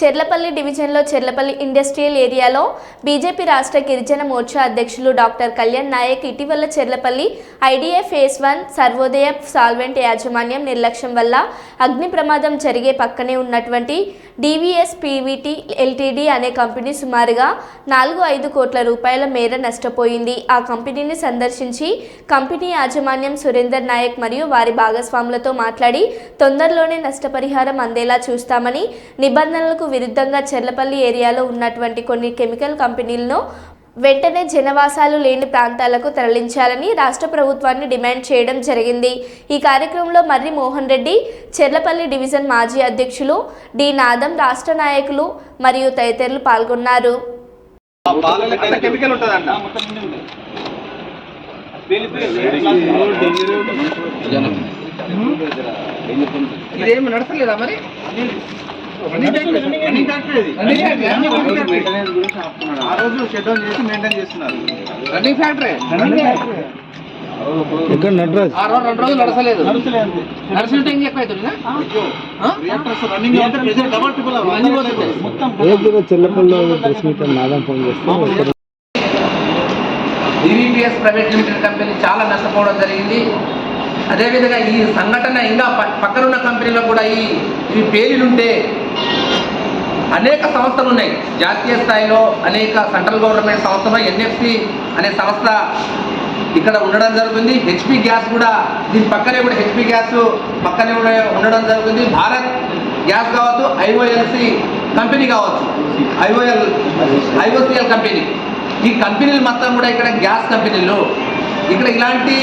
చెర్లపల్లి డివిజన్లో చెర్లపల్లి ఇండస్ట్రియల్ ఏరియాలో బీజేపీ రాష్ట్ర గిరిజన మోర్చా అధ్యక్షులు డాక్టర్ కళ్యాణ్ నాయక్ ఇటీవల Cherlapalli IDA phase 1 Sarvodaya solvent యాజమాన్యం నిర్లక్ష్యం వల్ల అగ్ని ప్రమాదం జరిగే పక్కనే ఉన్నటువంటి డివిఎస్ పీవీటీ ఎల్టీడీ అనే కంపెనీ సుమారుగా 4-5 కోట్ల రూపాయల మేర నష్టపోయింది. ఆ కంపెనీని సందర్శించి కంపెనీ యాజమాన్యం సురేందర్ నాయక్ మరియు వారి భాగస్వాములతో మాట్లాడి తొందరలోనే నష్టపరిహారం అందేలా చూస్తామని, నిబంధనలకు విరుద్ధంగా చెర్లపల్లి ఏరియాలో ఉన్నటువంటి కొన్ని కెమికల్ కంపెనీలను వెంటనే జనవాసాలు లేని ప్రాంతాలకు తరలించాలని రాష్ట్ర ప్రభుత్వాన్ని డిమాండ్ చేయడం జరిగింది. ఈ కార్యక్రమంలో మర్రి మోహన్ రెడ్డి, చెర్లపల్లి డివిజన్ మాజీ అధ్యక్షులు డి నాదం, రాష్ట్ర నాయకులు మరియు తదితరులు పాల్గొన్నారు. ఇదేమి నడసలేదా మరి? ఆ రోజు షట్ డౌన్ చేసి మెయింటైన్ చేస్తున్నారు. రన్నింగ్ ఫ్యాక్టరీ ఇక్కడ నటరాజ్ 2 రోజులు నడసలేదు. నడిచినట్టు ఏం ఎక్కువ అవుతుందా? డివిపిఎస్ ప్రైవేట్ లిమిటెడ్ కంపెనీ చాలా నష్టపోవడం జరిగింది. అదేవిధంగా ఈ సంఘటన ఇంకా పక్కనున్న కంపెనీలో కూడా ఈ పేర్లుంటే అనేక సంస్థలు ఉన్నాయి. జాతీయ స్థాయిలో అనేక సెంట్రల్ గవర్నమెంట్ సంస్థలు, ఎన్ఎఫ్సి అనే సంస్థ ఇక్కడ ఉండడం జరుగుతుంది. హెచ్పి గ్యాస్ కూడా దీని పక్కనే కూడా హెచ్పి గ్యాస్ పక్కనే ఉండడం జరుగుతుంది. భారత్ గ్యాస్ కావచ్చు, ఐఓఎల్సి కంపెనీ కావచ్చు, ఐఓసిఎల్ కంపెనీ, ఈ కంపెనీలు మొత్తం కూడా ఇక్కడ గ్యాస్ కంపెనీలు. ఇక్కడ ఇలాంటి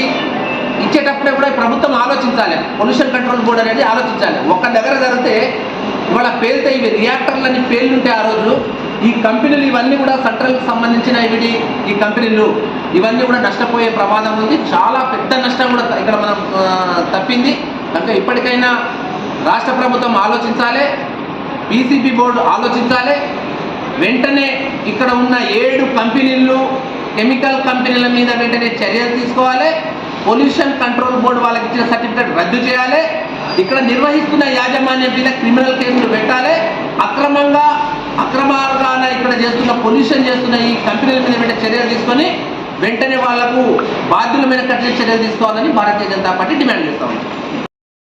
ఇచ్చేటప్పుడే కూడా ప్రభుత్వం ఆలోచించాలి. పొల్యూషన్ కంట్రోల్ బోర్డు అనేది ఆలోచించాలి. ఒక్క దగ్గర జరిగితే ఇవాళ పేలితే ఇవి రియాక్టర్లని పేలుంటే ఆ రోజు ఈ కంపెనీలు ఇవన్నీ కూడా సెంట్రల్కి సంబంధించిన ఈ కంపెనీలు ఇవన్నీ కూడా నష్టపోయే ప్రమాదం ఉంది. చాలా పెద్ద నష్టం కూడా ఇక్కడ మనం తప్పింది. కనుక ఇప్పటికైనా రాష్ట్ర ప్రభుత్వం ఆలోచించాలి, పీసీబీ బోర్డు ఆలోచించాలి. వెంటనే ఇక్కడ ఉన్న 7 కంపెనీలు, కెమికల్ కంపెనీల మీద వెంటనే చర్యలు తీసుకోవాలి. పొల్యూషన్ కంట్రోల్ బోర్డు వాళ్ళకి ఇచ్చిన సర్టిఫికేట్ రద్దు చేయాలి. ఇక్కడ నిర్వహిస్తున్న యాజమాన్యం మీద క్రిమినల్ కేసులు పెట్టాలి. అక్రమాలుగా ఇక్కడ చేస్తున్న పొల్యూషన్ చేస్తున్న ఈ కంపెనీల మీద వెంటనే చర్యలు తీసుకొని వెంటనే వాళ్లకు బాధ్యుల మీద కఠిన చర్యలు తీసుకోవాలని భారతీయ జనతా పార్టీ డిమాండ్ చేస్తా ఉంది.